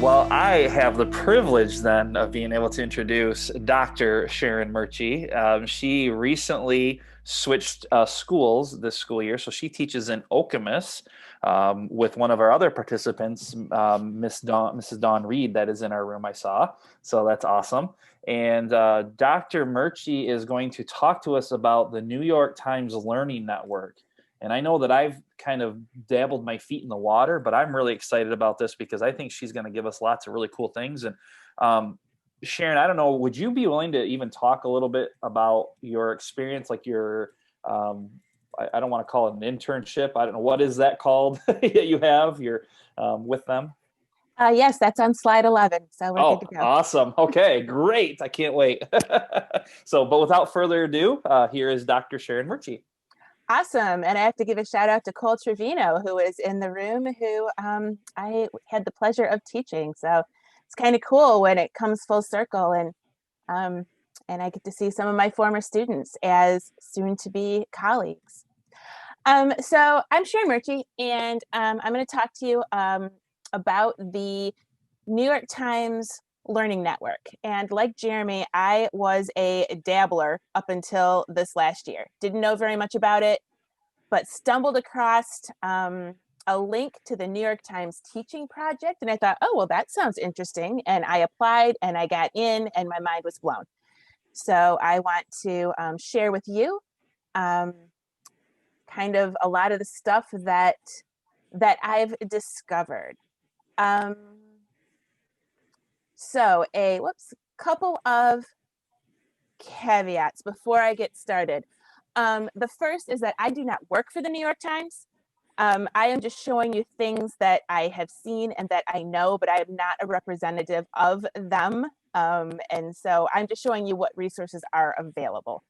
Well, I have the privilege then of being able to introduce Dr. Sharon Murchie. She recently switched schools this school year, so she teaches in Okemos with one of our other participants, Mrs. Dawn Reed, that is in our room. I saw, so that's awesome. And Dr. Murchie is going to talk to us about the New York Times Learning Network. And I know that I've kind of dabbled my feet in the water, but I'm really excited about this because I think she's going to give us lots of really cool things. And Sharon, I don't know, would you be willing to even talk a little bit about your experience, like your, I don't want to call it an internship. I don't know, what is that called that you have? You're with them? Yes, that's on slide 11, so we're good Oh, to go. awesome. Okay, great. I can't wait. So, but without further ado, here is Dr. Sharon Murchie. Awesome. And I have to give a shout out to Cole Trevino, who is in the room, who I had the pleasure of teaching. So it's kind of cool when it comes full circle um, and I get to see some of my former students as soon to be colleagues. So I'm Sharon Murchie, and I'm going to talk to you about the New York Times Learning Network. And like Jeremy, I was a dabbler up until this last year. Didn't know very much about it, but stumbled across a link to the New York Times teaching project. And I thought, oh, well, that sounds interesting. And I applied and I got in, and my mind was blown. So I want to share with you um, kind of a lot of the stuff that I've discovered. Um, So a couple of caveats before I get started. The first is that I do not work for the New York Times. I am just showing you things that I have seen and that I know, but I am not a representative of them. And so I'm just showing you what resources are available.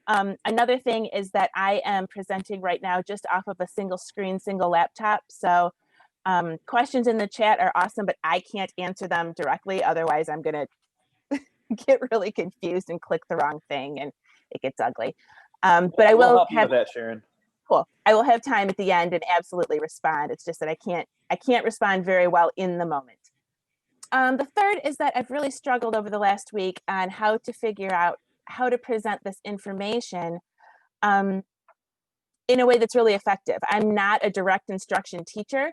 Another thing is that I am presenting right now just off of a single screen, single laptop. So questions in the chat are awesome, but I can't answer them directly. Otherwise, I'm going to get really confused and click the wrong thing and it gets ugly. But I We'll will help you have with that, Sharon. cool. I will have time at the end and absolutely respond. It's just that I can't respond very well in the moment. The third is that I've really struggled over the last week on how to figure out how to present this information um, in a way that's really effective. I'm not a direct instruction teacher,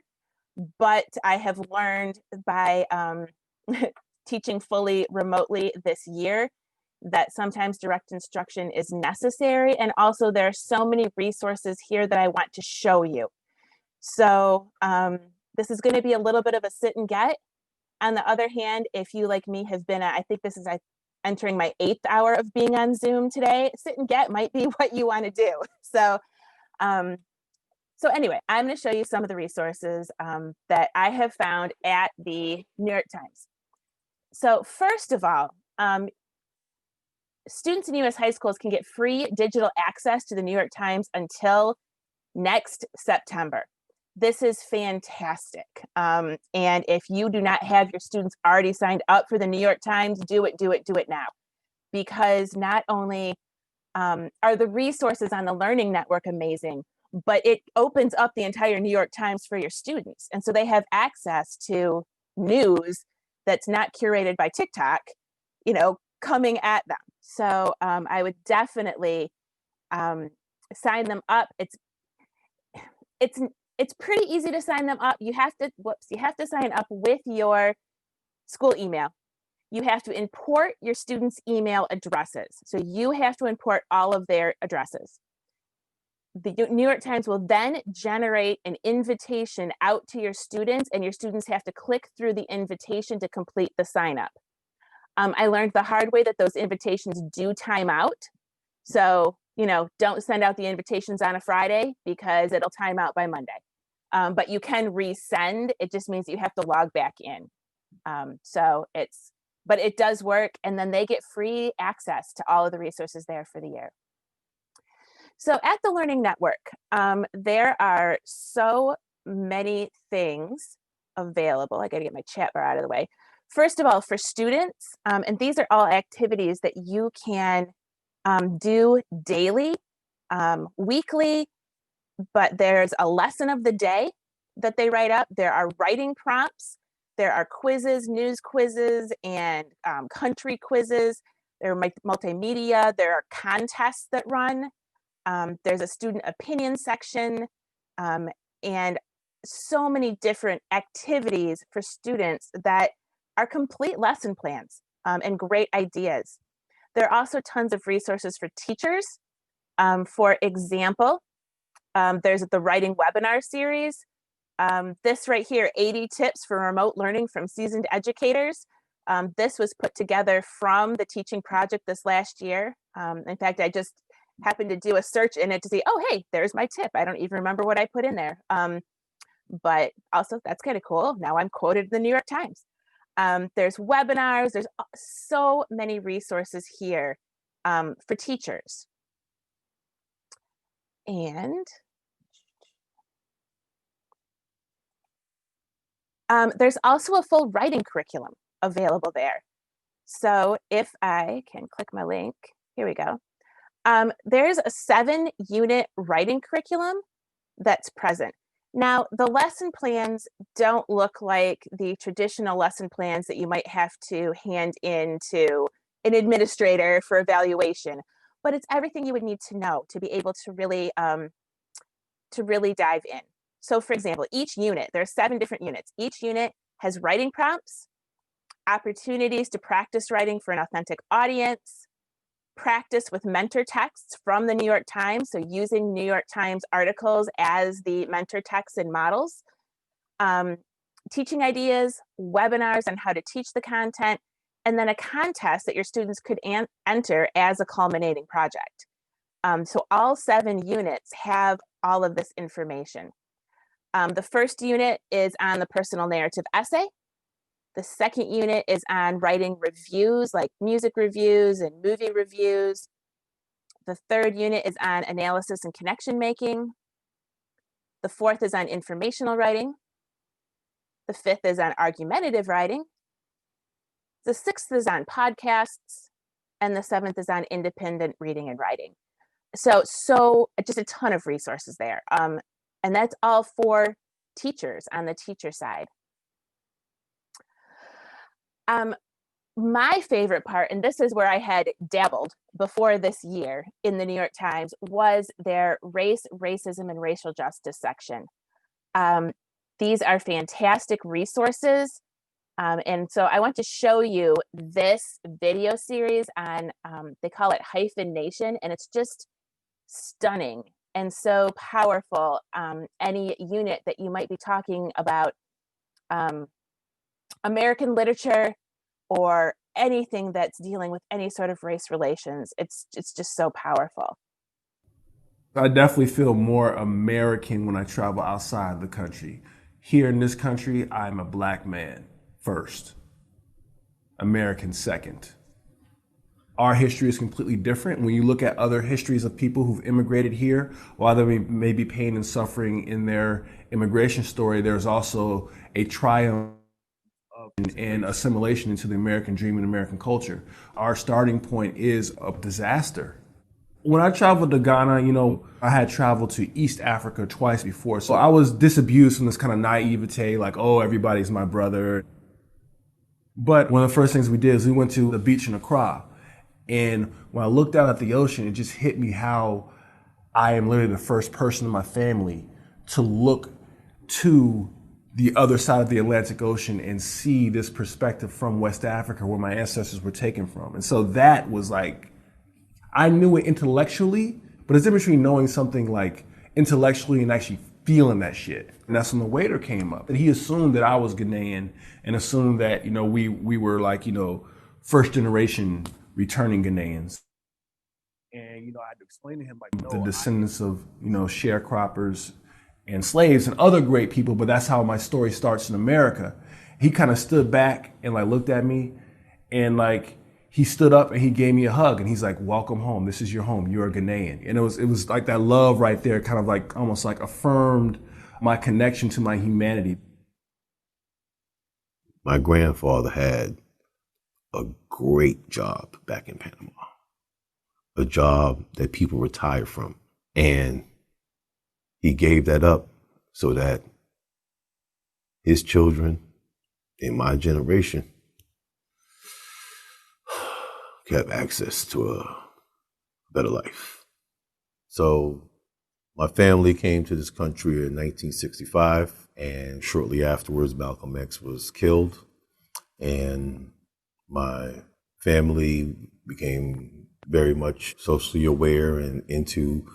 but I have learned by teaching fully remotely this year that sometimes direct instruction is necessary. And also there are so many resources here that I want to show you. So this is going to be a little bit of a sit and get. On the other hand, if you like me have been, I think this is entering my 8th hour of being on Zoom today, sit and get might be what you want to do. Um, so anyway, I'm going to show you some of the resources that I have found at the New York Times. So first of all, students in U.S. high schools can get free digital access to the New York Times until next September. This is fantastic. And if you do not have your students already signed up for the New York Times, do it now. Because not only are the resources on the Learning Network amazing, but it opens up the entire New York Times for your students. And so they have access to news that's not curated by TikTok, coming at them. So I would definitely sign them up. It's pretty easy to sign them up. You have to sign up with your school email. You have to import your students' email addresses. So you have to import all of their addresses. The New York Times will then generate an invitation out to your students, and your students have to click through the invitation to complete the sign up. I learned the hard way that those invitations do time out. So, don't send out the invitations on a Friday because it'll time out by Monday. But you can resend. It just means you have to log back in. But it does work. And then they get free access to all of the resources there for the year. So at the Learning Network, there are so many things available. I got to get my chat bar out of the way. First of all, for students, and these are all activities that you can do daily, weekly, but there's a lesson of the day that they write up. There are writing prompts. There are quizzes, news quizzes, and country quizzes. There are multimedia. There are contests that run. There's a student opinion section, and so many different activities for students that are complete lesson plans, and great ideas. There are also tons of resources for teachers. For example, there's the writing webinar series. This right here, 80 tips for remote learning from seasoned educators. This was put together from the teaching project this last year. In fact, I just happened to do a search in it to see, oh, hey, there's my tip. I don't even remember what I put in there. But also that's kind of cool. Now I'm quoted in the New York Times. There's webinars. There's so many resources here for teachers. And there's also a full writing curriculum available there. So if I can click my link, here we go. There's a 7-unit writing curriculum that's present. Now, the lesson plans don't look like the traditional lesson plans that you might have to hand in to an administrator for evaluation, but it's everything you would need to know to be able to really dive in. So for example, each unit, there are 7 different units. Each unit has writing prompts, opportunities to practice writing for an authentic audience, practice with mentor texts from the New York Times, so using New York Times articles as the mentor texts and models, teaching ideas, webinars on how to teach the content, and then a contest that your students could enter as a culminating project. So all 7 units have all of this information. The first unit is on the personal narrative essay. The second unit is on writing reviews, like music reviews and movie reviews. The third unit is on analysis and connection making. The fourth is on informational writing. The fifth is on argumentative writing. The sixth is on podcasts. And the seventh is on independent reading and writing. So just a ton of resources there. And that's all for teachers on the teacher side. My favorite part, and this is where I had dabbled before this year in the New York Times, was their race, racism, and racial justice section. These are fantastic resources. And so I want to show you this video series on, they call it Hyphen Nation, and it's just stunning and so powerful. Any unit that you might be talking about American literature or anything that's dealing with any sort of race relations, it's just so powerful. I definitely feel more American when I travel outside the country. Here in this country, I'm a Black man first, American second. Our history is completely different. When you look at other histories of people who've immigrated here, while there may be pain and suffering in their immigration story, there's also a triumph and assimilation into the American dream and American culture. Our starting point is a disaster. When I traveled to Ghana, I had traveled to East Africa twice before. So I was disabused from this kind of naivete, like, oh, everybody's my brother. But one of the first things we did is we went to the beach in Accra. And when I looked out at the ocean, it just hit me how I am literally the first person in my family to look to the other side of the Atlantic Ocean and see this perspective from West Africa where my ancestors were taken from. And so that was like, I knew it intellectually, but it's different between knowing something like intellectually and actually feeling that shit. And that's when the waiter came up and he assumed that I was Ghanaian and assumed that, we were like, first generation returning Ghanaians. And, I had to explain to him like the descendants of, sharecroppers and slaves and other great people, but that's how my story starts in America. He kind of stood back and like looked at me and like he stood up and he gave me a hug and he's like, welcome home. This is your home. You're a Ghanaian. And it was like that love right there kind of like almost like affirmed my connection to my humanity. My grandfather had a great job back in Panama, a job that people retired from. And he gave that up so that his children in my generation have access to a better life. So my family came to this country in 1965, and shortly afterwards, Malcolm X was killed, and my family became very much socially aware and into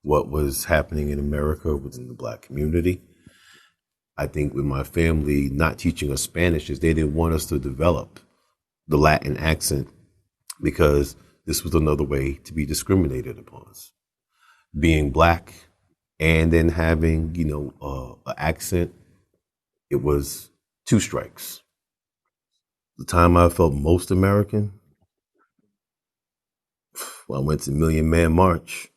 what was happening in America within the Black community. I think with my family not teaching us Spanish is they didn't want us to develop the Latin accent because this was another way to be discriminated upon. Being Black and then having, an accent, it was two strikes. The time I felt most American, when I went to Million Man March,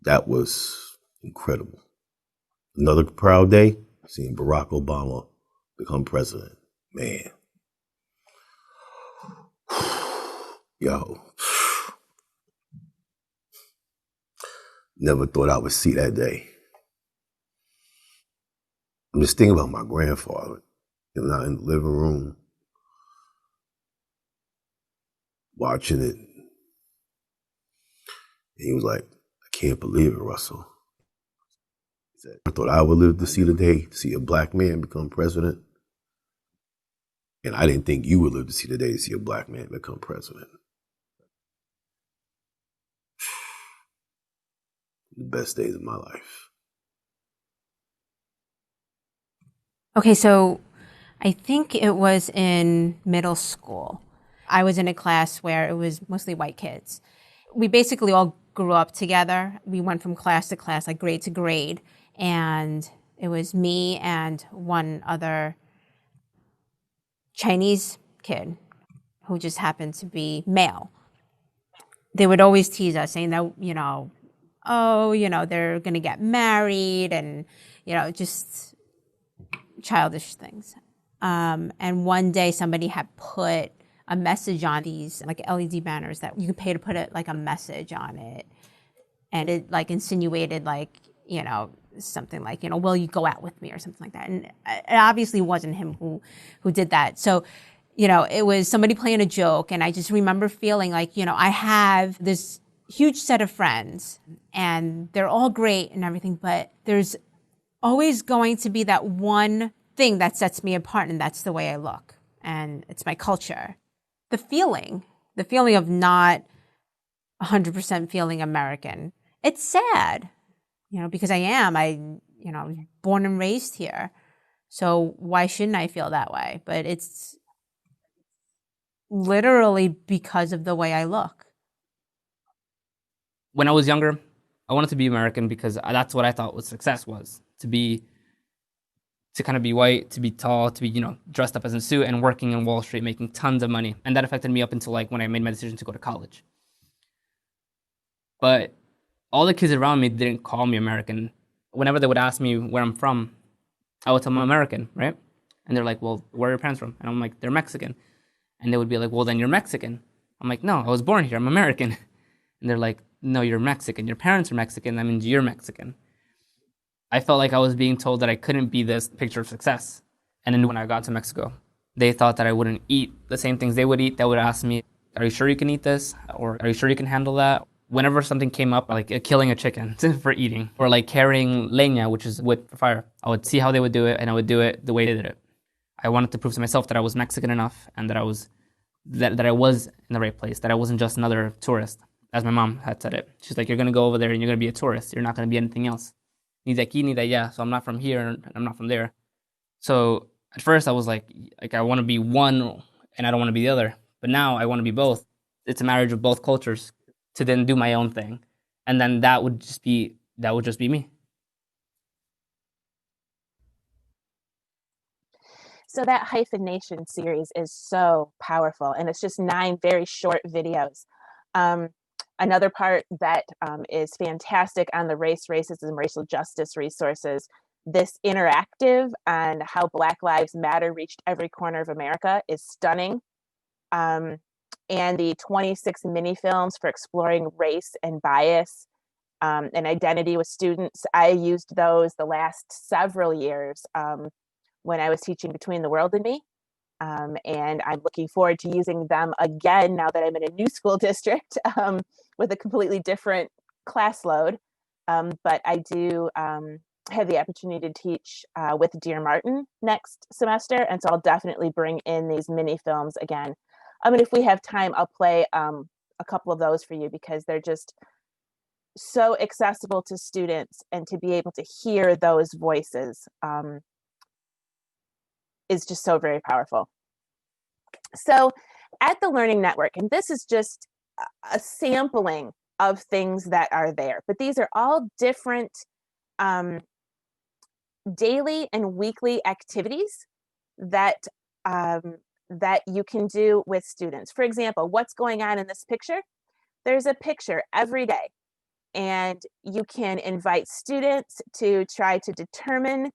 that was incredible. Another proud day, seeing Barack Obama become president. Man. Yo. Never thought I would see that day. I'm just thinking about my grandfather, out in the living room, watching it. And he was like, I can't believe it, Russell. He said, I thought I would live to see the day, to see a Black man become president. And I didn't think you would live to see the day to see a Black man become president. The best days of my life. Okay, so I think it was in middle school. I was in a class where it was mostly white kids. We basically all grew up together. We went from class to class, like grade to grade. And it was me and one other Chinese kid who just happened to be male. They would always tease us saying that, they're going to get married and, just childish things. And one day somebody had put a message on these like LED banners that you could pay to put it like a message on it. And it like insinuated something like, will you go out with me or something like that. And it obviously wasn't him who did that. So, it was somebody playing a joke. And I just remember feeling like, I have this huge set of friends and they're all great and everything, but there's always going to be that one thing that sets me apart, and that's the way I look. And it's my culture. The feeling of not 100% feeling American, it's sad, because I was born and raised here. So why shouldn't I feel that way? But it's literally because of the way I look. When I was younger, I wanted to be American because that's what I thought what success was. To kind of be white, to be tall, to be, dressed up as in a suit and working in Wall Street, making tons of money. And that affected me up until when I made my decision to go to college. But all the kids around me didn't call me American. Whenever they would ask me where I'm from, I would tell them I'm American, right? And they're like, well, where are your parents from? And I'm like, they're Mexican. And they would be like, well, then you're Mexican. I'm like, no, I was born here, I'm American. And they're like, no, you're Mexican. Your parents are Mexican, that means you're Mexican. I felt like I was being told that I couldn't be this picture of success. And then when I got to Mexico, they thought that I wouldn't eat the same things they would eat. They would ask me, are you sure you can eat this? Or are you sure you can handle that? Whenever something came up, like killing a chicken for eating, or like carrying leña, which is wood for fire, I would see how they would do it, and I would do it the way they did it. I wanted to prove to myself that I was Mexican enough, and that I was in the right place, that I wasn't just another tourist, as my mom had said it. She's like, you're going to go over there and you're going to be a tourist. You're not going to be anything else. Ni de aquí, ni de allá. So I'm not from here and I'm not from there. So at first I was like I want to be one and I don't want to be the other. But now I want to be both. It's a marriage of both cultures to then do my own thing. And then that would just be me. So that Hyphen Nation series is so powerful, and it's just 9 very short videos. Another part that is fantastic on the race, racism, racial justice resources, this interactive on how Black Lives Matter reached every corner of America is stunning. And the 26 mini films for exploring race and bias and identity with students, I used those the last several years when I was teaching Between the World and Me. And I'm looking forward to using them again now that I'm in a new school district with a completely different class load. But I do have the opportunity to teach with Dear Martin next semester. And so I'll definitely bring in these mini films again. I mean, if we have time, I'll play a couple of those for you because they're just so accessible to students, and to be able to hear those voices is just so very powerful. So at the Learning Network, and this is just a sampling of things that are there, but these are all different daily and weekly activities that that you can do with students. For example, what's going on in this picture? There's a picture every day, and you can invite students to try to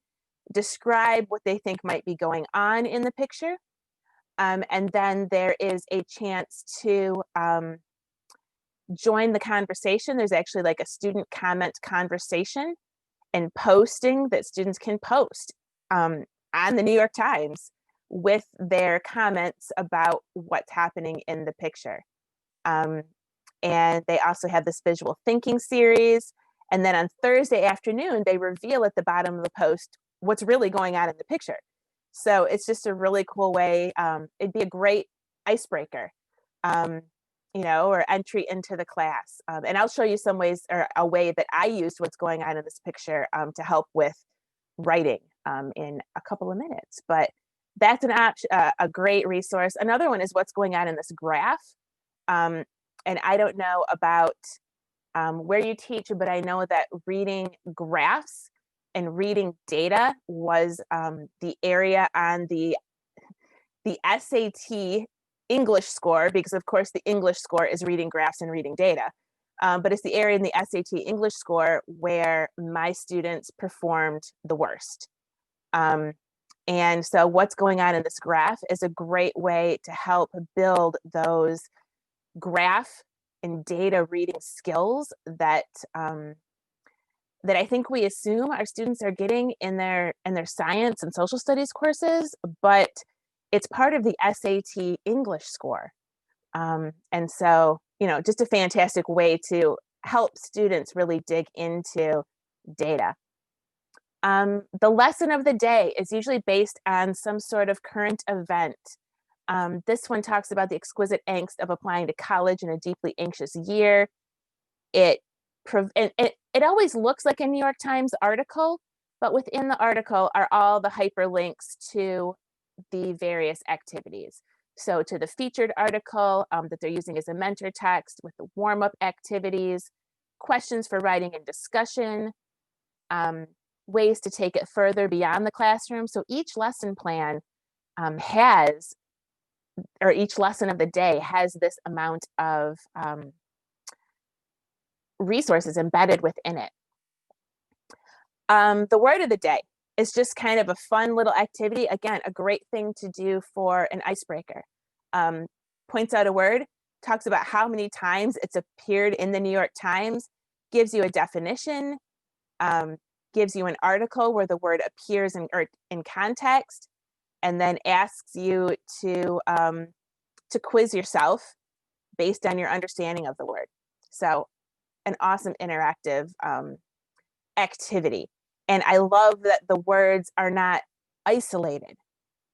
describe what they think might be going on in the picture. And then there is a chance to join the conversation. There's actually like a student comment conversation and posting that students can post on the New York Times with their comments about what's happening in the picture. And they also have this visual thinking series. And then on Thursday afternoon, they reveal at the bottom of the post what's really going on in the picture. So it's just a really cool way. It'd be a great icebreaker, or entry into the class. And I'll show you some ways, or a way that I used what's going on in this picture to help with writing in a couple of minutes. But that's an a great resource. Another one is what's going on in this graph. And I don't know about where you teach, but I know that reading graphs and reading data was the area on the SAT English score, because of course the English score is reading graphs and reading data. But it's the area in the SAT English score where my students performed the worst. And so what's going on in this graph is a great way to help build those graph and data reading skills that that I think we assume our students are getting in their science and social studies courses, but it's part of the SAT English score. And so, just a fantastic way to help students really dig into data. The lesson of the day is usually based on some sort of current event. This one talks about the exquisite angst of applying to college in a deeply anxious year. It always looks like a New York Times article, but within the article are all the hyperlinks to the various activities. So to the featured article that they're using as a mentor text, with the warm-up activities, questions for writing and discussion, ways to take it further beyond the classroom. So each lesson plan each lesson of the day has this amount of resources embedded within it. The word of the day is just kind of a fun little activity. Again, a great thing to do for an icebreaker. Points out a word, talks about how many times it's appeared in the New York Times, gives you a definition, gives you an article where the word appears in context, and then asks you to quiz yourself based on your understanding of the word. So an awesome interactive activity. And I love that the words are not isolated,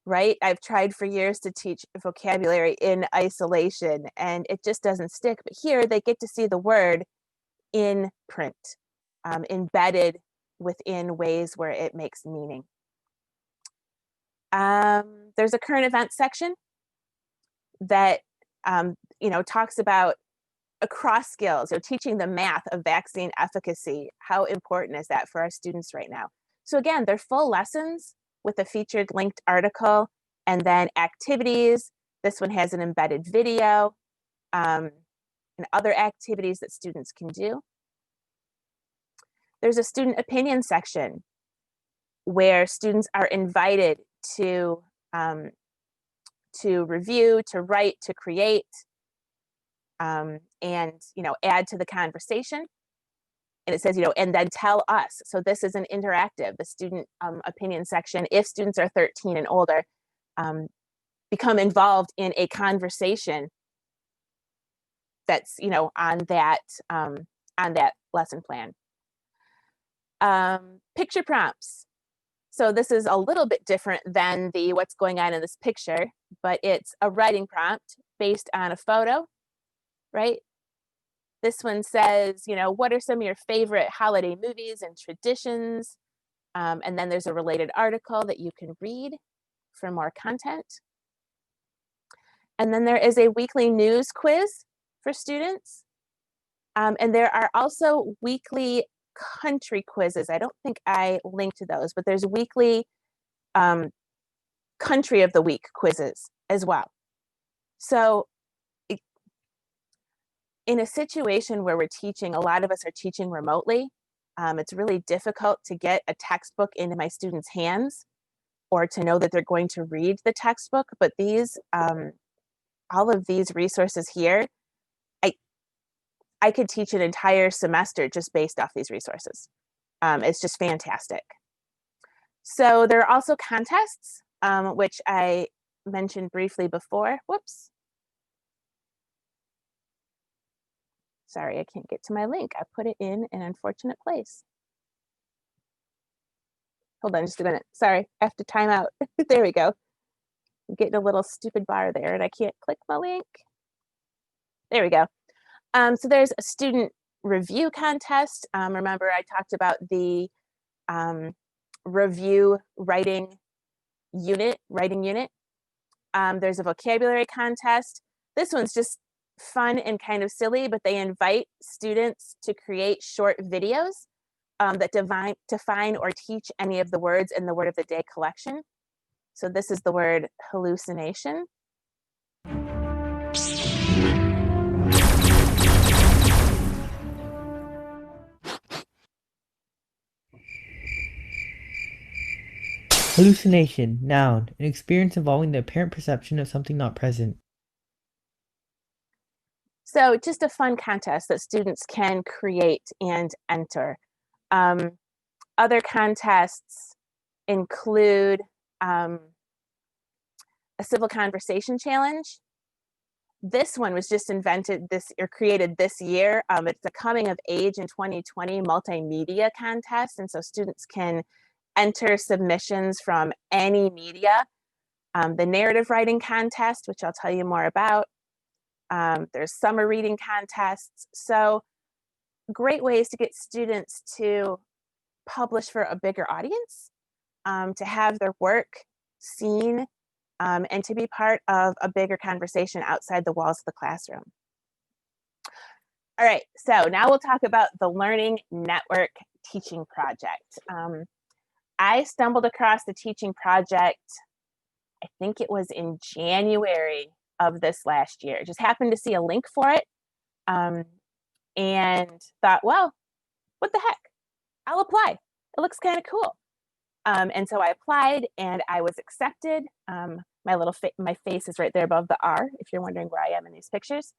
right? I've tried for years to teach vocabulary in isolation and it just doesn't stick. But here they get to see the word in print, embedded within ways where it makes meaning. There's a current events section that talks about across skills, teaching the math of vaccine efficacy. How important is that for our students right now? So again, they're full lessons with a featured linked article, and then activities. This one has an embedded video and other activities that students can do. There's a student opinion section where students are invited to review, to write, to create, and add to the conversation. And it says, and then tell us. So this is an interactive, the student opinion section. If students are 13 and older, become involved in a conversation that's, on that lesson plan. Picture prompts. So this is a little bit different than the what's going on in this picture, but it's a writing prompt based on a photo, right? This one says, what are some of your favorite holiday movies and traditions? And then there's a related article that you can read for more content. And then there is a weekly news quiz for students. And there are also weekly country quizzes. I don't think I linked to those, but there's weekly country of the week quizzes as well. So in a situation where we're teaching, a lot of us are teaching remotely, it's really difficult to get a textbook into my students' hands or to know that they're going to read the textbook. But these, all of these resources here, I could teach an entire semester just based off these resources. It's just fantastic. So there are also contests, which I mentioned briefly before. Whoops. Sorry, I can't get to my link. I put it in an unfortunate place. Hold on just a minute. Sorry, I have to time out. There we go. I'm getting a little stupid bar there and I can't click my link. There we go. So there's a student review contest. Remember I talked about the review writing unit. There's a vocabulary contest. This one's just fun and kind of silly, but they invite students to create short videos that define or teach any of the words in the word of the day collection. So this is the word hallucination. Hallucination, noun, an experience involving the apparent perception of something not present. So just a fun contest that students can create and enter. Other contests include a civil conversation challenge. This one was just created this year. It's a coming of age in 2020 multimedia contest. And so students can enter submissions from any media. The narrative writing contest, which I'll tell you more about. There's summer reading contests. So great ways to get students to publish for a bigger audience, to have their work seen, and to be part of a bigger conversation outside the walls of the classroom. All right, so now we'll talk about the Learning Network Teaching Project. I stumbled across the teaching project, I think it was in January of this last year. Just happened to see a link for it, and thought, well, what the heck? I'll apply. It looks kind of cool. And so I applied and I was accepted. My face is right there above the R, if you're wondering where I am in these pictures.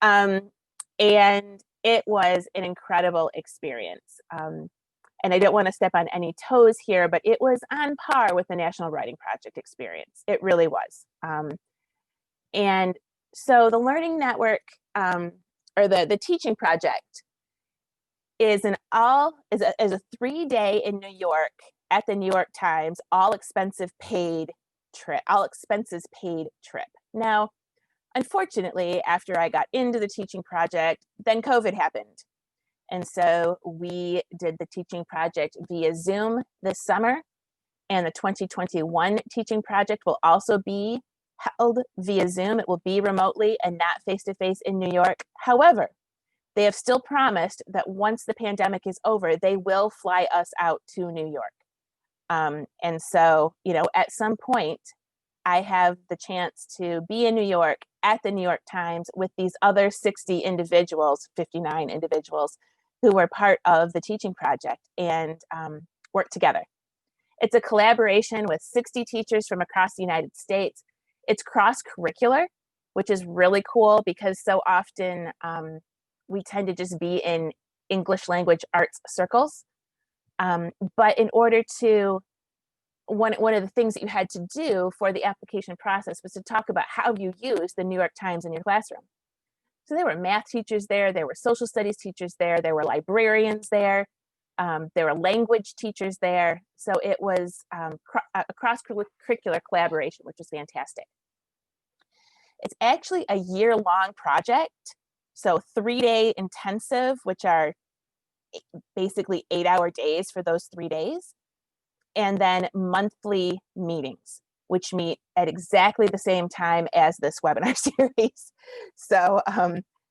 And it was an incredible experience. And I don't want to step on any toes here, but it was on par with the National Writing Project experience. It really was. And so the Learning Network, or the teaching project, is a 3-day in New York at the New York Times, all expenses paid trip. Now, unfortunately, after I got into the teaching project, then COVID happened. And so we did the teaching project via Zoom this summer, and the 2021 teaching project will also be held via Zoom. It will be remotely and not face-to-face in New York. However, they have still promised that once the pandemic is over, they will fly us out to New York. And so, at some point, I have the chance to be in New York at the New York Times with these other 59 individuals who were part of the teaching project and work together. It's a collaboration with 60 teachers from across the United States. It's cross-curricular, which is really cool because so often we tend to just be in English language arts circles. But in order to, one of the things that you had to do for the application process was to talk about how you use the New York Times in your classroom. So there were math teachers there were social studies teachers there were librarians there were language teachers there. So it was a cross-curricular collaboration, which was fantastic. It's actually a year-long project. So 3-day intensive, which are basically 8-hour days for those 3 days. And then monthly meetings, which meet at exactly the same time as this webinar series. So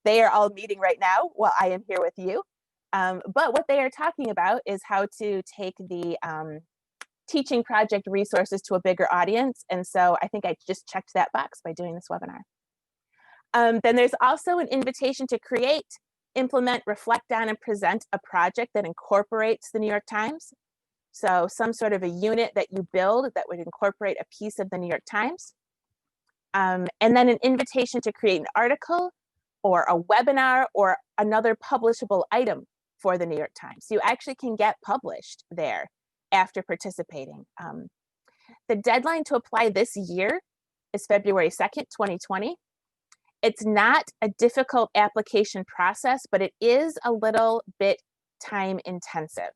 they are all meeting right now while I am here with you. But what they are talking about is how to take the teaching project resources to a bigger audience. And so I think I just checked that box by doing this webinar. Then there's also an invitation to create, implement, reflect on, and present a project that incorporates the New York Times. So some sort of a unit that you build that would incorporate a piece of the New York Times. And then an invitation to create an article or a webinar or another publishable item for the New York Times. So you actually can get published there after participating. The deadline to apply this year is February 2nd, 2020. It's not a difficult application process, but it is a little bit time intensive.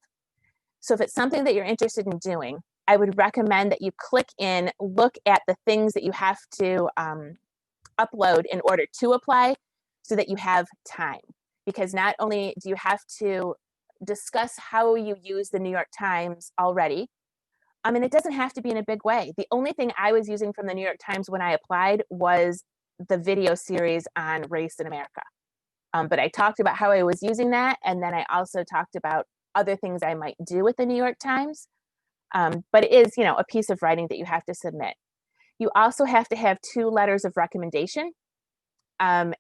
So if it's something that you're interested in doing, I would recommend that you click in, look at the things that you have to upload in order to apply so that you have time. Because not only do you have to discuss how you use the New York Times already, and it doesn't have to be in a big way. The only thing I was using from the New York Times when I applied was the video series on race in America. But I talked about how I was using that, and then I also talked about other things I might do with the New York Times. But it is, a piece of writing that you have to submit. You also have to have 2 letters of recommendation, and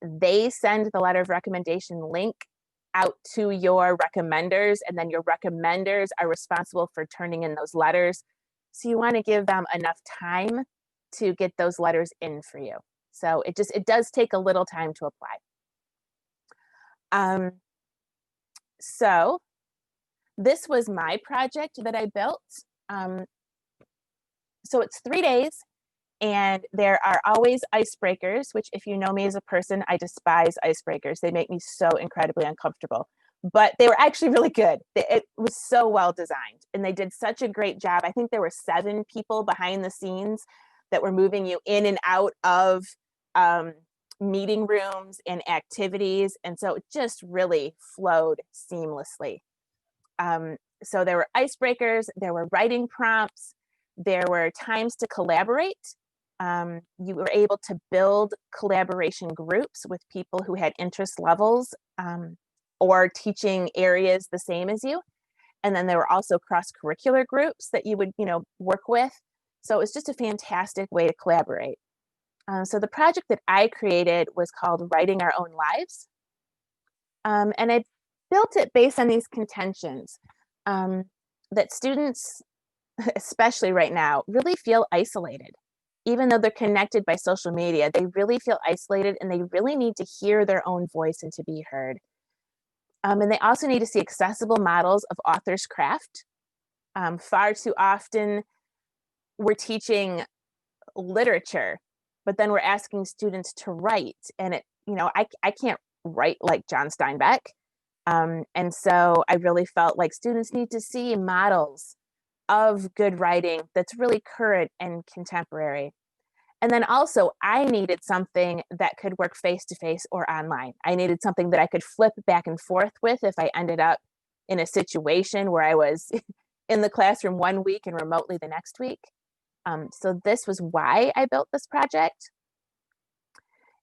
they send the letter of recommendation link out to your recommenders, and then your recommenders are responsible for turning in those letters. So you want to give them enough time to get those letters in for you. So it does take a little time to apply. So this was my project that I built. So it's 3 days, and there are always icebreakers, which, if you know me as a person, I despise icebreakers. They make me so incredibly uncomfortable, but they were actually really good. It was so well designed, and they did such a great job. I think there were 7 people behind the scenes that were moving you in and out of meeting rooms and activities. And so it just really flowed seamlessly. So there were icebreakers, there were writing prompts, there were times to collaborate. You were able to build collaboration groups with people who had interest levels or teaching areas the same as you. And then there were also cross-curricular groups that you would, work with. So it was just a fantastic way to collaborate. So the project that I created was called Writing Our Own Lives. And I built it based on these contentions that students, especially right now, really feel isolated. Even though they're connected by social media, they really feel isolated, and they really need to hear their own voice and to be heard. And they also need to see accessible models of author's craft. Far too often, we're teaching literature, but then we're asking students to write, and I can't write like John Steinbeck. And so I really felt like students need to see models of good writing that's really current and contemporary. And then also, I needed something that could work face-to-face or online. I needed something that I could flip back and forth with if I ended up in a situation where I was in the classroom one week and remotely the next week. So this was why I built this project.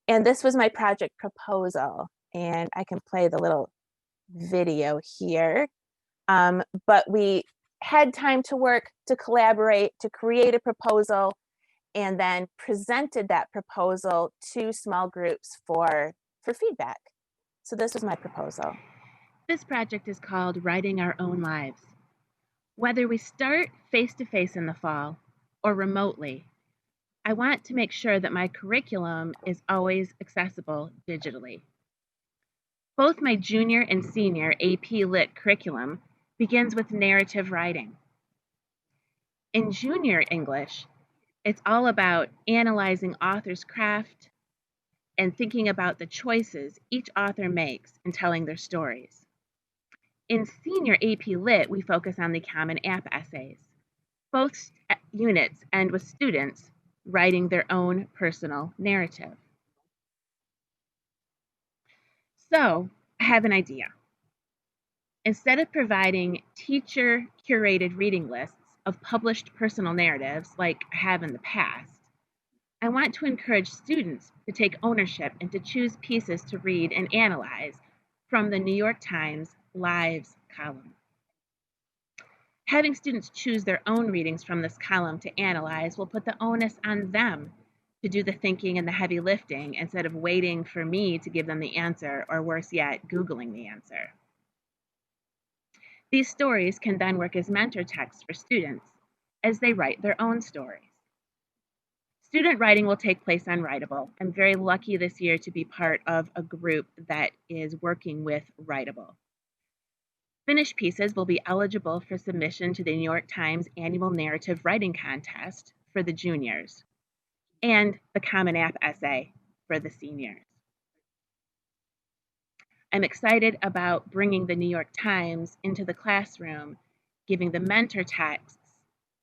And this was my project proposal. And I can play the little video here. But we had time to work, to collaborate, to create a proposal, and then presented that proposal to small groups for feedback. So this was my proposal. This project is called Writing Our Own Lives. Whether we start face-to-face in the fall or remotely, I want to make sure that my curriculum is always accessible digitally. Both my junior and senior AP Lit curriculum begins with narrative writing. In junior English, it's all about analyzing author's craft and thinking about the choices each author makes in telling their stories. In senior AP Lit, we focus on the Common App essays. Both units end with students writing their own personal narrative. So, I have an idea. Instead of providing teacher-curated reading lists of published personal narratives like I have in the past, I want to encourage students to take ownership and to choose pieces to read and analyze from the New York Times Lives column. Having students choose their own readings from this column to analyze will put the onus on them to do the thinking and the heavy lifting instead of waiting for me to give them the answer, or worse yet, Googling the answer. These stories can then work as mentor texts for students as they write their own stories. Student writing will take place on Writable. I'm very lucky this year to be part of a group that is working with Writable. Finished pieces will be eligible for submission to the New York Times Annual Narrative Writing Contest for the juniors and the Common App essay for the seniors. I'm excited about bringing the New York Times into the classroom, giving the mentor texts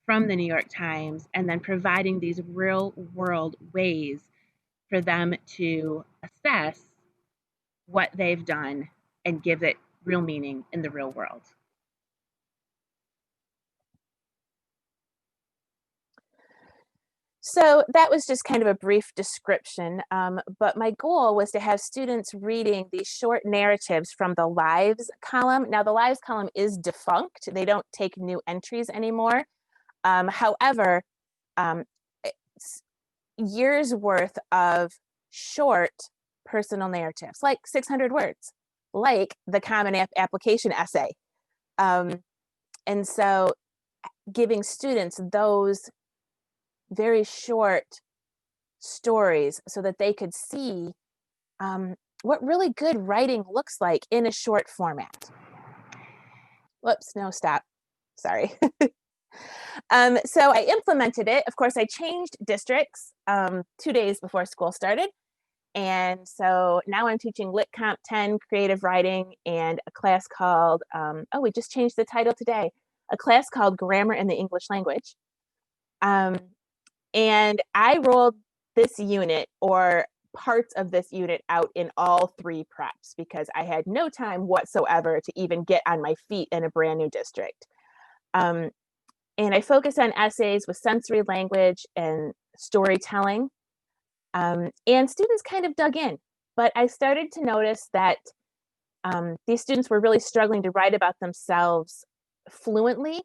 from the New York Times, and then providing these real-world ways for them to assess what they've done and give it real meaning in the real world. So that was just kind of a brief description, but my goal was to have students reading these short narratives from the Lives column. Now, the Lives column is defunct. They don't take new entries anymore. However, it's years worth of short personal narratives, like 600 words, like the Common App application essay. And so giving students those very short stories so that they could see what really good writing looks like in a short format. Whoops, no, stop. Sorry. So I implemented it. Of course, I changed districts 2 days before school started. And so now I'm teaching Lit Comp 10 creative writing and a class called, we just changed the title today, a class called Grammar in the English Language. And I rolled this unit or parts of this unit out in all 3 preps because I had no time whatsoever to even get on my feet in a brand new district. And I focus on essays with sensory language and storytelling. And students kind of dug in, but I started to notice that these students were really struggling to write about themselves fluently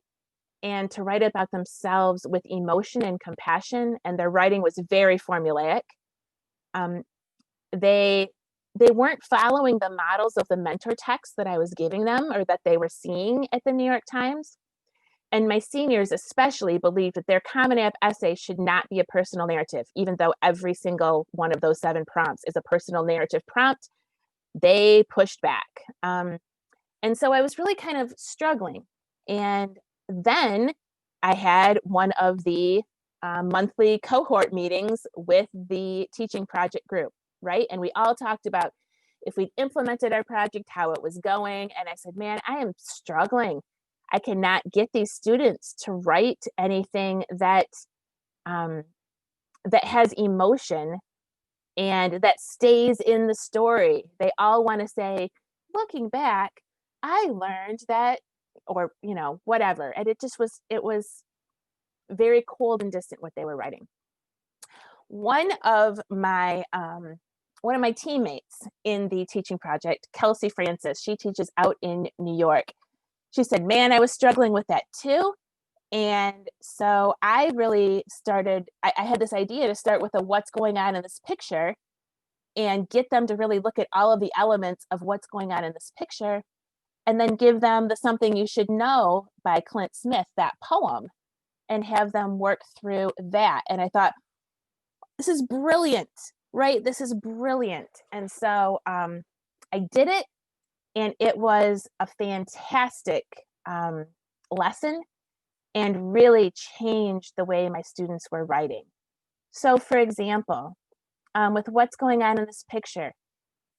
and to write about themselves with emotion and compassion, and their writing was very formulaic. They weren't following the models of the mentor text that I was giving them or that they were seeing at the New York Times. And my seniors especially believed that their Common App essay should not be a personal narrative, even though every single one of those 7 prompts is a personal narrative prompt. They pushed back. And so I was really kind of struggling. And then I had one of the monthly cohort meetings with the teaching project group, right? And we all talked about if we'd implemented our project, how it was going. And I said, man, I am struggling. I cannot get these students to write anything that that has emotion and that stays in the story. They all want to say, looking back, I learned that, or whatever. And it was very cold and distant what they were writing. One of my teammates in the teaching project, Kelsey Francis, she teaches out in New York. She said, man, I was struggling with that too. And so I really started, I had this idea to start with a what's going on in this picture and get them to really look at all of the elements of what's going on in this picture, and then give them the Something You Should Know by Clint Smith, that poem, and have them work through that. And I thought, this is brilliant, right? This is brilliant. And so I did it. And it was a fantastic lesson and really changed the way my students were writing. So for example, with what's going on in this picture,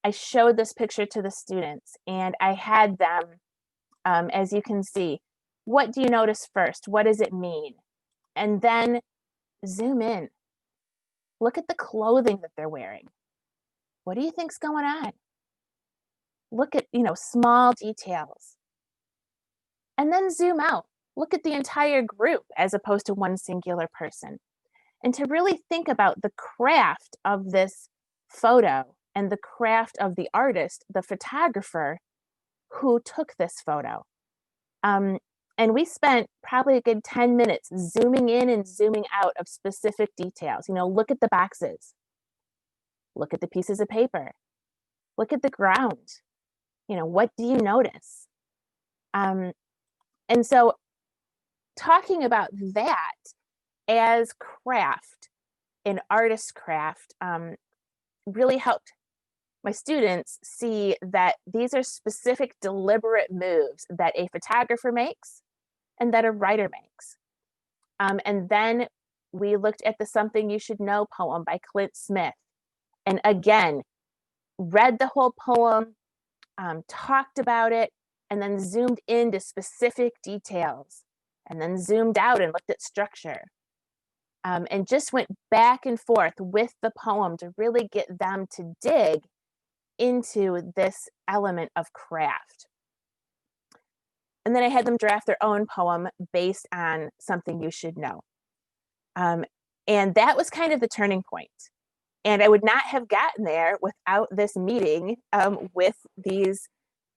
I showed this picture to the students and I had them, as you can see, what do you notice first? What does it mean? And then zoom in. Look at the clothing that they're wearing. What do you think's going on? Look at, small details. And then zoom out. Look at the entire group as opposed to one singular person. And to really think about the craft of this photo and the craft of the artist, the photographer who took this photo. And we spent probably a good 10 minutes zooming in and zooming out of specific details. Look at the boxes. Look at the pieces of paper. Look at the ground. What do you notice? And so talking about that as craft, an artist's craft, really helped my students see that these are specific deliberate moves that a photographer makes and that a writer makes. And then we looked at the Something You Should Know poem by Clint Smith. And again, read the whole poem, talked about it, and then zoomed into specific details, and then zoomed out and looked at structure. And just went back and forth with the poem to really get them to dig into this element of craft. And then I had them draft their own poem based on Something You Should Know. And that was kind of the turning point. And I would not have gotten there without this meeting with these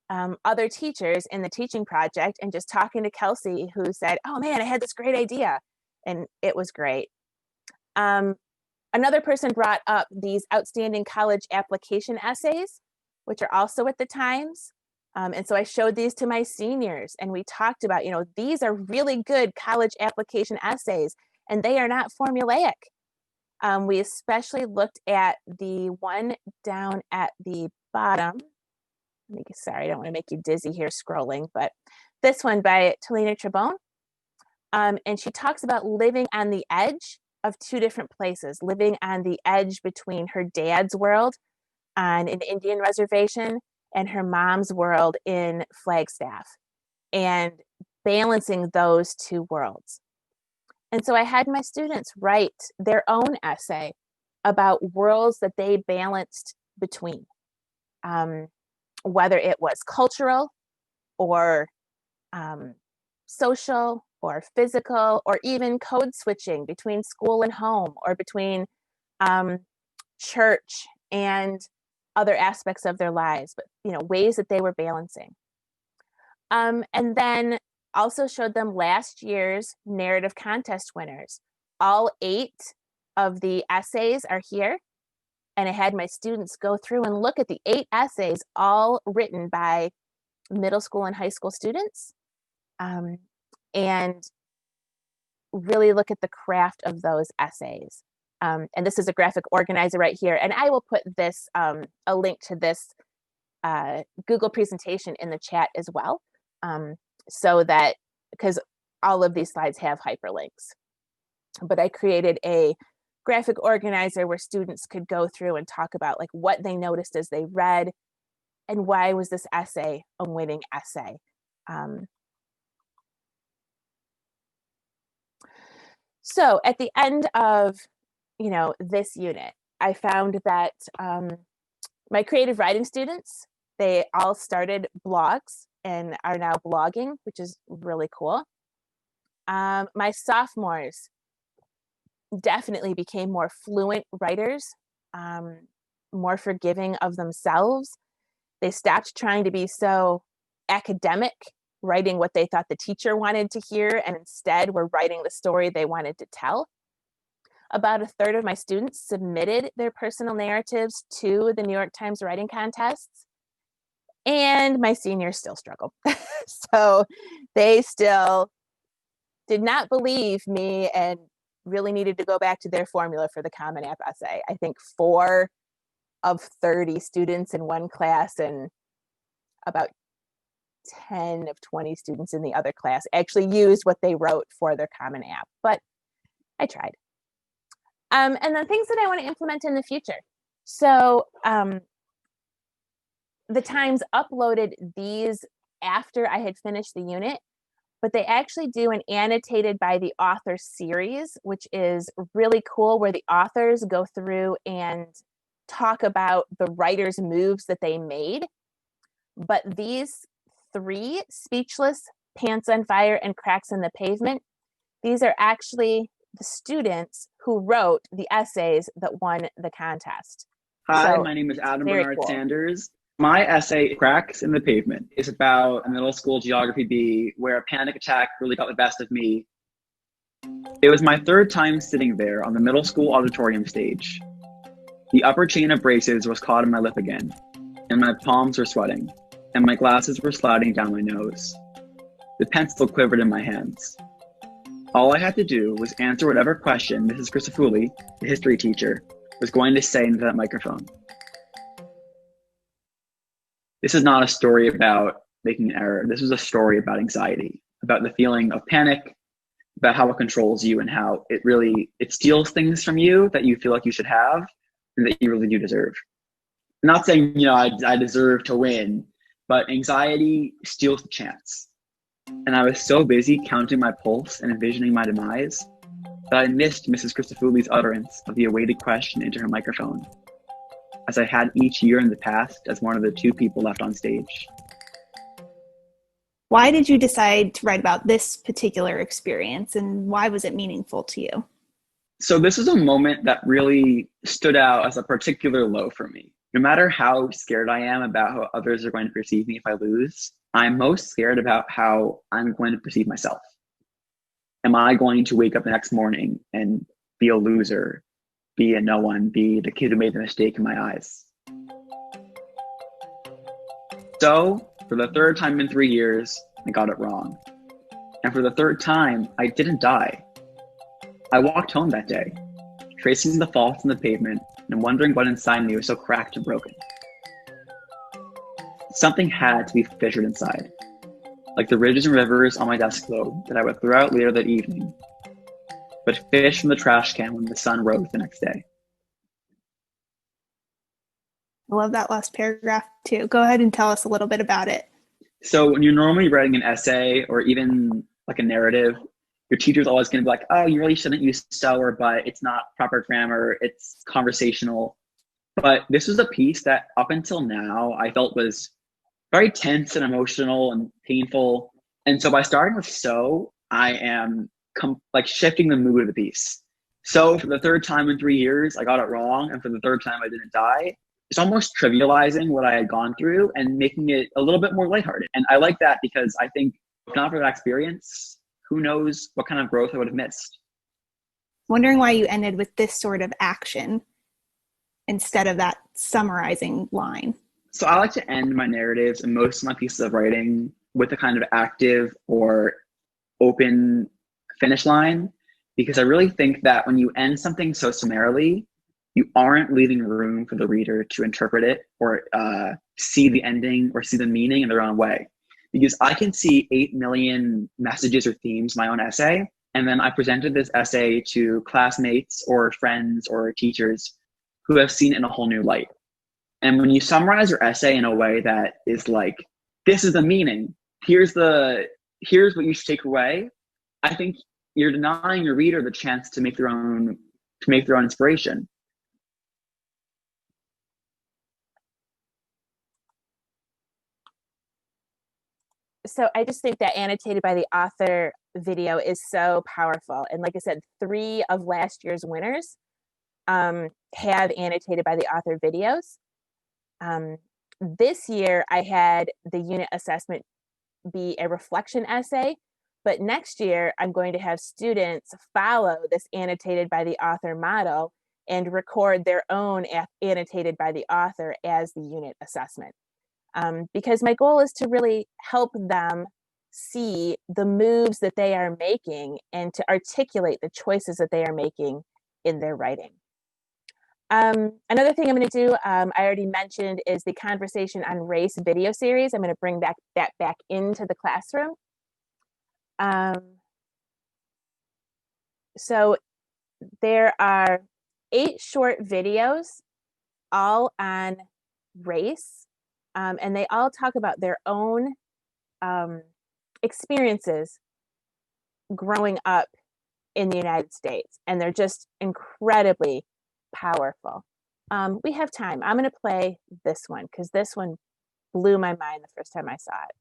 other teachers in the teaching project and just talking to Kelsey, who said, oh man, I had this great idea. And it was great. Another person brought up these outstanding college application essays, which are also at the Times. And so I showed these to my seniors and we talked about, these are really good college application essays and they are not formulaic. We especially looked at the one down at the bottom. Sorry, I don't want to make you dizzy here scrolling, but this one by Talina Trebone. And she talks about living on the edge of two different places, living on the edge between her dad's world on an Indian reservation and her mom's world in Flagstaff, and balancing those two worlds. And so I had my students write their own essay about worlds that they balanced between, whether it was cultural or social or physical, or even code switching between school and home, or between church and other aspects of their lives, but ways that they were balancing. And then also showed them last year's narrative contest winners. All 8 of the essays are here. And I had my students go through and look at the 8 essays, all written by middle school and high school students, and really look at the craft of those essays. And this is a graphic organizer right here. And I will put this, a link to this Google presentation in the chat as well. So that, because all of these slides have hyperlinks. But I created a graphic organizer where students could go through and talk about like what they noticed as they read and why was this essay a winning essay. So at the end of this unit, I found that my creative writing students, they all started blogs and are now blogging, which is really cool. My sophomores definitely became more fluent writers, more forgiving of themselves. They stopped trying to be so academic, writing what they thought the teacher wanted to hear, and instead were writing the story they wanted to tell. About a third of my students submitted their personal narratives to the New York Times writing contests. And my seniors still struggle. So they still did not believe me and really needed to go back to their formula for the Common App essay. I think 4 of 30 students in one class, and about 10 of 20 students in the other class actually used what they wrote for their Common App, but I tried. And then things that I want to implement in the future. So the Times uploaded these after I had finished the unit, but they actually do an annotated by the author series, which is really cool, where the authors go through and talk about the writer's moves that they made. But these 3, Speechless, Pants on Fire, and Cracks in the Pavement, these are actually the students who wrote the essays that won the contest. Hi, So, my name is Adam very Bernard cool. Sanders. My essay, Cracks in the Pavement, is about a middle school geography bee where a panic attack really got the best of me. It was my 3rd time sitting there on the middle school auditorium stage. The upper chain of braces was caught in my lip again, and my palms were sweating, and my glasses were sliding down my nose. The pencil quivered in my hands. All I had to do was answer whatever question Mrs. Christofouli, the history teacher, was going to say into that microphone. This is not a story about making an error. This is a story about anxiety, about the feeling of panic, about how it controls you and how it steals things from you that you feel like you should have and that you really do deserve. I'm not saying, I deserve to win, but anxiety steals the chance. And I was so busy counting my pulse and envisioning my demise that I missed Mrs. Christofouli's utterance of the awaited question into her microphone, as I had each year in the past as one of the 2 people left on stage. Why did you decide to write about this particular experience, and why was it meaningful to you? So this is a moment that really stood out as a particular low for me. No matter how scared I am about how others are going to perceive me if I lose, I'm most scared about how I'm going to perceive myself. Am I going to wake up the next morning and be a loser, be a no one, be the kid who made the mistake in my eyes? So, for the 3rd time in 3 years, I got it wrong. And for the 3rd time, I didn't die. I walked home that day, tracing the faults in the pavement and wondering what inside me was so cracked and broken. Something had to be fissured inside, like the ridges and rivers on my desk globe that I would throw out later that evening, but fish from the trash can when the sun rose the next day. I love that last paragraph too. Go ahead and tell us a little bit about it. So when you're normally writing an essay or even like a narrative, your teacher's always going to be like, oh, you really shouldn't use so or but, it's not proper grammar, it's conversational. But this was a piece that up until now I felt was very tense and emotional and painful. And so by starting with so, I am shifting the mood of the piece. So for the 3rd time in 3 years, I got it wrong. And for the 3rd time, I didn't die. It's almost trivializing what I had gone through and making it a little bit more lighthearted. And I like that because I think if not for that experience, who knows what kind of growth I would have missed. Wondering why you ended with this sort of action instead of that summarizing line. So I like to end my narratives and most of my pieces of writing with a kind of active or open finish line, because I really think that when you end something so summarily, you aren't leaving room for the reader to interpret it or see the ending or see the meaning in their own way. Because I can see 8 million messages or themes in my own essay, and then I presented this essay to classmates or friends or teachers who have seen it in a whole new light. And when you summarize your essay in a way that is like, this is the meaning, here's what you should take away, I think you're denying your reader the chance to make their own inspiration. So I just think that annotated by the author video is so powerful. And like I said, 3 of last year's winners have annotated by the author videos. This year I had the unit assessment be a reflection essay, but next year I'm going to have students follow this annotated by the author model and record their own annotated by the author as the unit assessment. Because my goal is to really help them see the moves that they are making and to articulate the choices that they are making in their writing. Another thing I'm going to do, I already mentioned, is the conversation on race video series. I'm going to bring that back into the classroom. So there are 8 short videos, all on race, and they all talk about their own experiences growing up in the United States, and they're just incredibly powerful. We have time. I'm going to play this one because this one blew my mind the first time I saw it.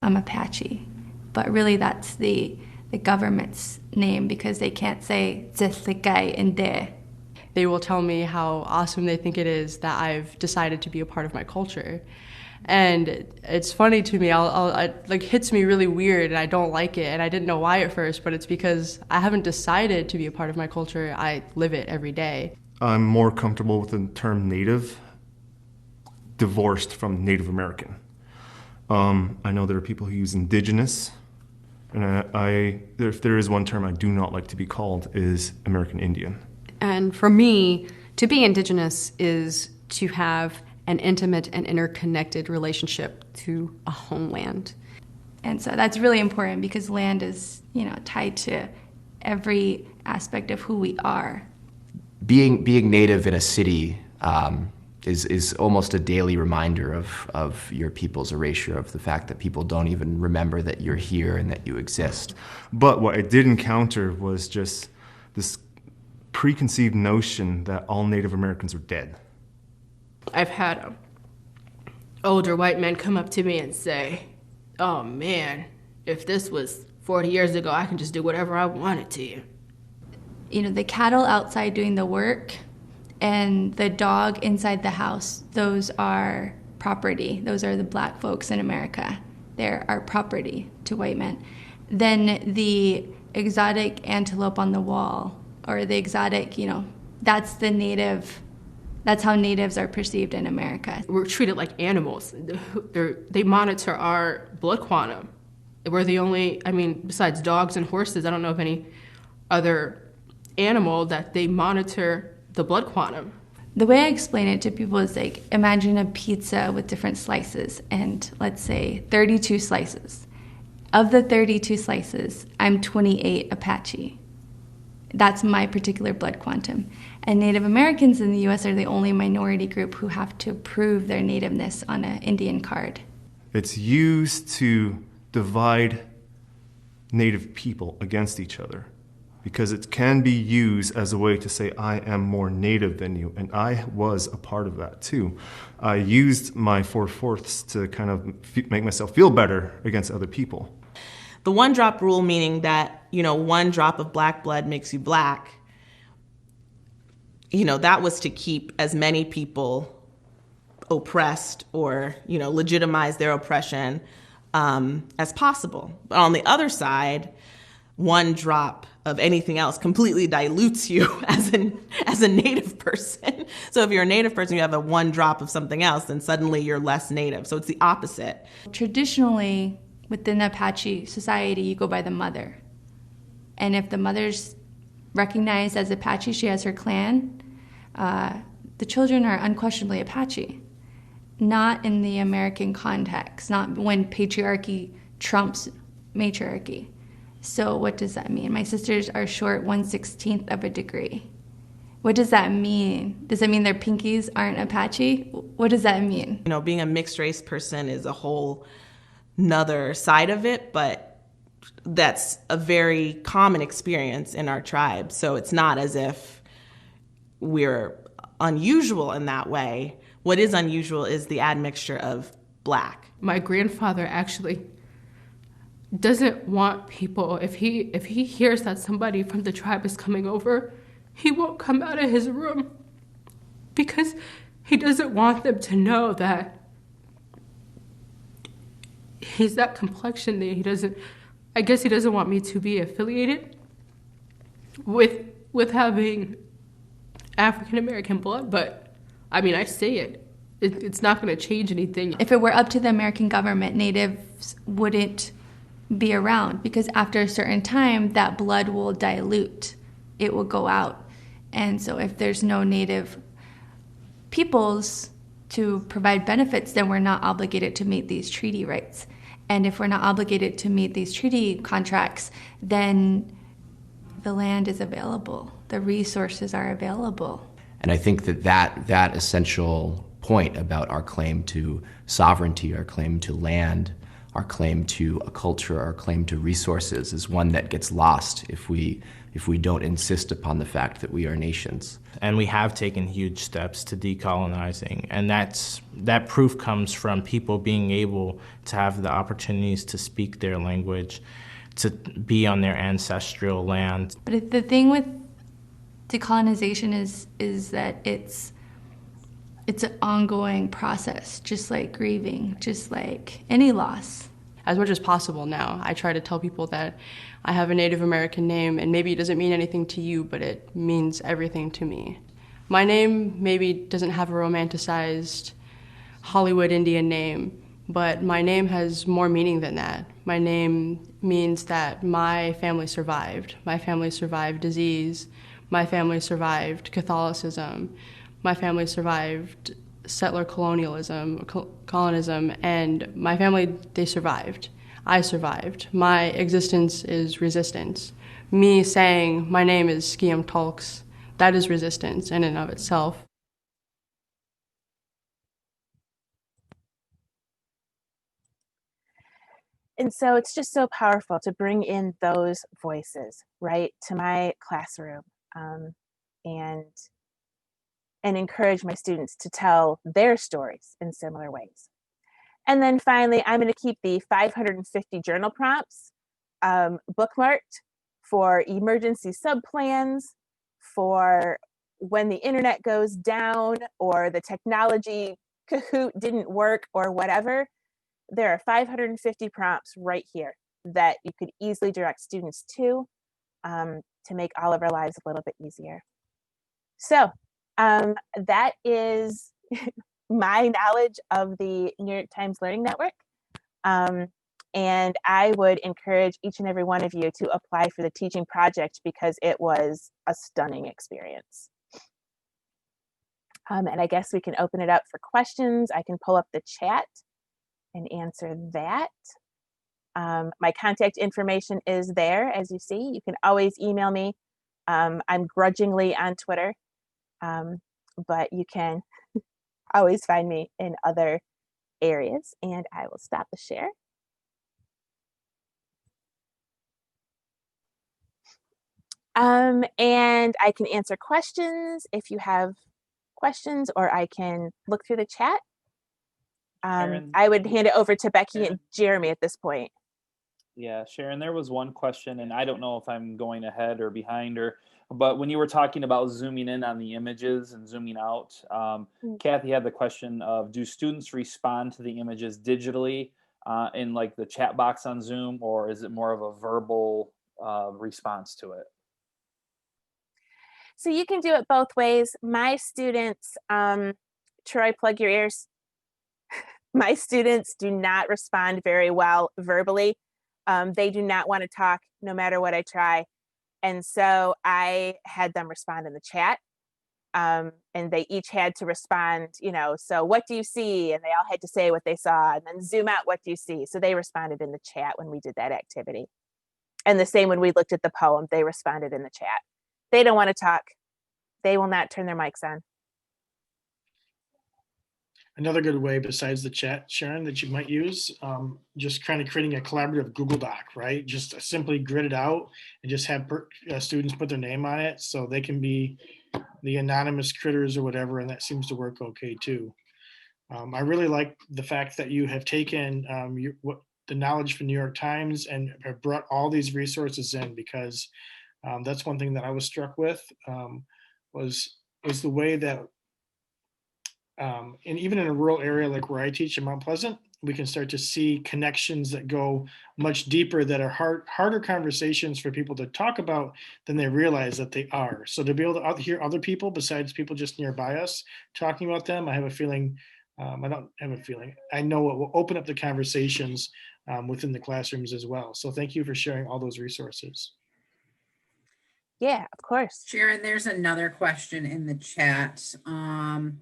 I'm Apache, but really that's the government's name because they can't say Zithikai in there. They will tell me how awesome they think it is that I've decided to be a part of my culture. And it's funny to me, it like hits me really weird and I don't like it, and I didn't know why at first, but it's because I haven't decided to be a part of my culture, I live it every day. I'm more comfortable with the term Native, divorced from Native American. I know there are people who use Indigenous, and if there is one term I do not like to be called, is American Indian. And for me, to be Indigenous is to have an intimate and interconnected relationship to a homeland. And so that's really important because land is, tied to every aspect of who we are. Being Native in a city is almost a daily reminder of your people's erasure, of the fact that people don't even remember that you're here and that you exist. But what I did encounter was just this preconceived notion that all Native Americans are dead. I've had older white men come up to me and say, "Oh man, if this was 40 years ago, I can just do whatever I wanted to." The cattle outside doing the work and the dog inside the house, those are property. Those are the black folks in America. They're our property to white men. Then the exotic antelope on the wall, or the exotic, that's the native. That's how natives are perceived in America. We're treated like animals. They monitor our blood quantum. We're the only, besides dogs and horses, I don't know of any other animal that they monitor the blood quantum. The way I explain it to people is like, imagine a pizza with different slices, and let's say 32 slices. Of the 32 slices, I'm 28 Apache. That's my particular blood quantum. And Native Americans in the US are the only minority group who have to prove their nativeness on an Indian card. It's used to divide Native people against each other, because it can be used as a way to say, I am more Native than you, and I was a part of that too. I used my 4/4 to kind of make myself feel better against other people. The one drop rule, meaning that, one drop of black blood makes you black, that was to keep as many people oppressed or, legitimize their oppression as possible. But on the other side, one drop of anything else completely dilutes you as a Native person. So if you're a Native person, you have a one drop of something else, then suddenly you're less Native. So it's the opposite. Traditionally, within Apache society, you go by the mother. And if the mother's recognized as Apache, she has her clan, the children are unquestionably Apache. Not in the American context, not when patriarchy trumps matriarchy. So what does that mean? My sisters are short 1/16 of a degree. What does that mean? Does that mean their pinkies aren't Apache? What does that mean? Being a mixed race person is a whole nother side of it, but that's a very common experience in our tribe. So it's not as if we're unusual in that way. What is unusual is the admixture of black. My grandfather actually doesn't want people, if he hears that somebody from the tribe is coming over, he won't come out of his room because he doesn't want them to know that he's that complexion. That he doesn't want me to be affiliated with having African American blood, but I mean, I say it. It's not going to change anything. If it were up to the American government, natives wouldn't be around, because after a certain time, that blood will dilute. It will go out. And so if there's no native peoples to provide benefits, then we're not obligated to meet these treaty rights. And if we're not obligated to meet these treaty contracts, then the land is available. The resources are available. And I think that essential point about our claim to sovereignty, our claim to land, our claim to a culture, our claim to resources is one that gets lost if we don't insist upon the fact that we are nations. And we have taken huge steps to decolonizing, and that proof comes from people being able to have the opportunities to speak their language, to be on their ancestral land. But the thing with decolonization is that it's an ongoing process, just like grieving, just like any loss. As much as possible now, I try to tell people that I have a Native American name, and maybe it doesn't mean anything to you, but it means everything to me. My name maybe doesn't have a romanticized Hollywood Indian name, but my name has more meaning than that. My name means that my family survived. My family survived disease. My family survived Catholicism. My family survived settler colonialism, and my family, they survived. I survived. My existence is resistance. Me saying my name is Skiam Tulks, that is resistance in and of itself. And so it's just so powerful to bring in those voices, right, to my classroom, and encourage my students to tell their stories in similar ways. And then finally, I'm going to keep the 550 journal prompts bookmarked for emergency subplans, for when the internet goes down or the technology Kahoot didn't work or whatever. There are 550 prompts right here that you could easily direct students to make all of our lives a little bit easier. So that is my knowledge of the New York Times Learning Network. And I would encourage each and every one of you to apply for the teaching project because it was a stunning experience. And I guess we can open it up for questions. I can pull up the chat and answer that. My contact information is there, as you see. You can always email me. I'm grudgingly on Twitter, but you can always find me in other areas. And I will stop the share. And I can answer questions if you have questions, or I can look through the chat. I would hand it over to Becky and Jeremy at this point. Yeah, Sharon, there was one question, and I don't know if I'm going ahead or behind her, but when you were talking about zooming in on the images and zooming out, Kathy had the question of, do students respond to the images digitally in like the chat box on Zoom, or is it more of a verbal response to it? So you can do it both ways. My students, Troy, plug your ears. My students do not respond very well verbally. They do not want to talk no matter what I try. And so I had them respond in the chat. And they each had to respond, so what do you see? And they all had to say what they saw, and then zoom out, what do you see? So they responded in the chat when we did that activity. And the same when we looked at the poem, they responded in the chat. They don't want to talk. They will not turn their mics on. Another good way besides the chat, Sharon, that you might use, just kind of creating a collaborative Google Doc, right? Just simply grid it out and just have students put their name on it so they can be the anonymous critters or whatever, and that seems to work okay too. I really like the fact that you have taken the knowledge from New York Times and have brought all these resources in, because that's one thing that I was struck with, was the way that, and even in a rural area like where I teach in Mount Pleasant, we can start to see connections that go much deeper, that are harder conversations for people to talk about than they realize that they are. So to be able to hear other people besides people just nearby us talking about them, I have a feeling, I don't have a feeling, I know it will open up the conversations within the classrooms as well. So thank you for sharing all those resources. Yeah, of course. Sharon, there's another question in the chat. Anna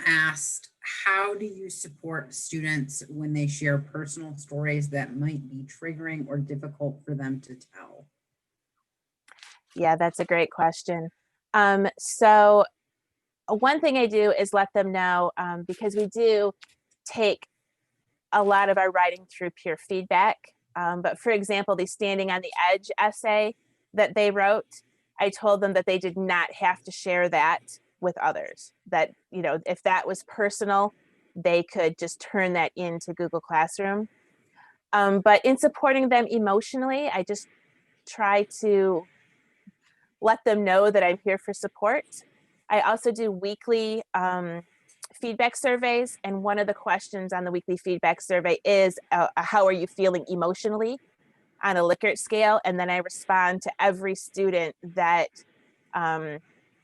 asked, how do you support students when they share personal stories that might be triggering or difficult for them to tell? Yeah, that's a great question. So one thing I do is let them know, because we do take a lot of our writing through peer feedback. But for example, the Standing on the Edge essay that they wrote, I told them that they did not have to share that with others, that, you know, if that was personal, they could just turn that into Google Classroom. But in supporting them emotionally, I just try to let them know that I'm here for support. I also do weekly feedback surveys, and one of the questions on the weekly feedback survey is how are you feeling emotionally on a Likert scale, and then I respond to every student that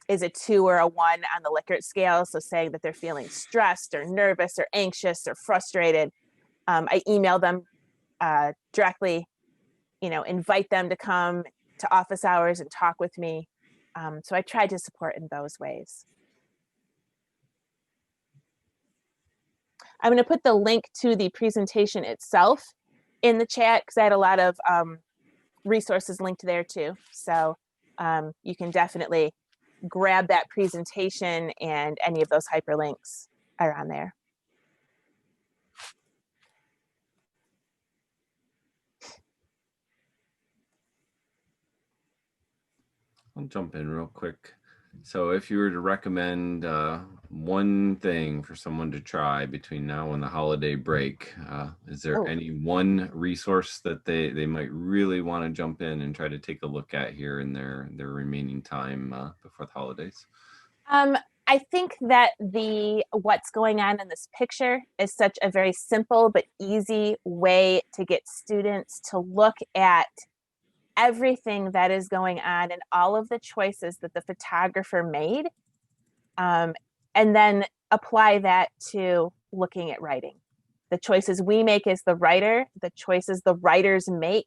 is a 2 or a 1 on the Likert scale, so saying that they're feeling stressed or nervous or anxious or frustrated. I email them directly, you know, invite them to come to office hours and talk with me. So I try to support in those ways. I'm going to put the link to the presentation itself in the chat because I had a lot of resources linked there too. So you can definitely grab that presentation, and any of those hyperlinks are on there. I'll jump in real quick. So if you were to recommend one thing for someone to try between now and the holiday break, is there any one resource that they might really want to jump in and try to take a look at here in their remaining time before the holidays? I think that what's going on in this picture is such a very simple but easy way to get students to look at everything that is going on and all of the choices that the photographer made, and then apply that to looking at writing. The choices we make as the writer, the choices the writers make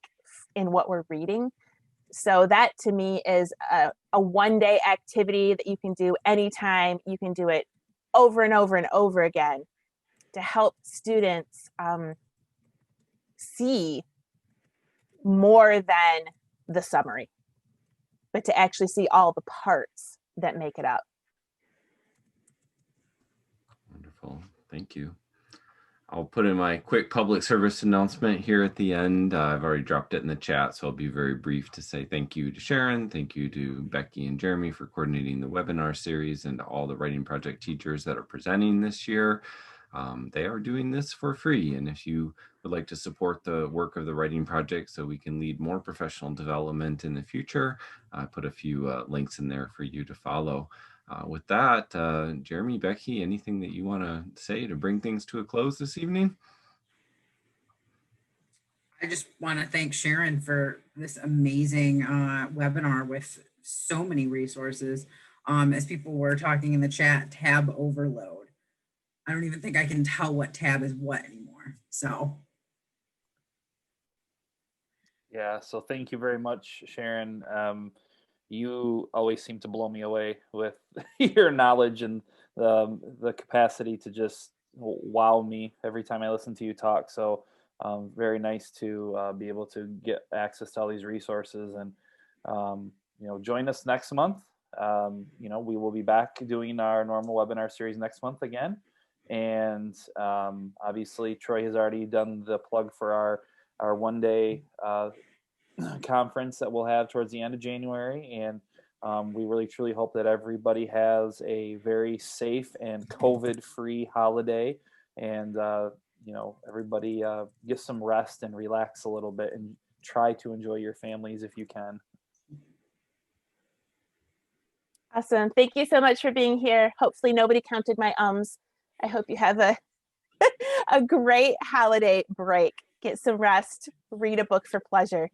in what we're reading. So that to me is a one-day activity that you can do anytime. You can do it over and over and over again to help students see more than the summary, but to actually see all the parts that make it up. Wonderful. Thank you. I'll put in my quick public service announcement here at the end. I've already dropped it in the chat, so I'll be very brief to say thank you to Sharon, thank you to Becky and Jeremy for coordinating the webinar series, and to all the writing project teachers that are presenting this year. They are doing this for free, and if you would like to support the work of the writing project so we can lead more professional development in the future, I put a few links in there for you to follow. With that, Jeremy, Becky, anything that you want to say to bring things to a close this evening? I just want to thank Sharon for this amazing webinar with so many resources. As people were talking in the chat, tab overload. I don't even think I can tell what tab is what anymore. So. Yeah, so thank you very much, Sharon. You always seem to blow me away with your knowledge and the capacity to just wow me every time I listen to you talk. So very nice to be able to get access to all these resources, and join us next month. We will be back doing our normal webinar series next month again, and obviously Troy has already done the plug for our one-day conference that we'll have towards the end of January, and we really truly hope that everybody has a very safe and COVID-free holiday, and everybody get some rest and relax a little bit, and try to enjoy your families if you can. Awesome. Thank you so much for being here. Hopefully nobody counted my ums. I hope you have a a great holiday break. Get some rest, read a book for pleasure.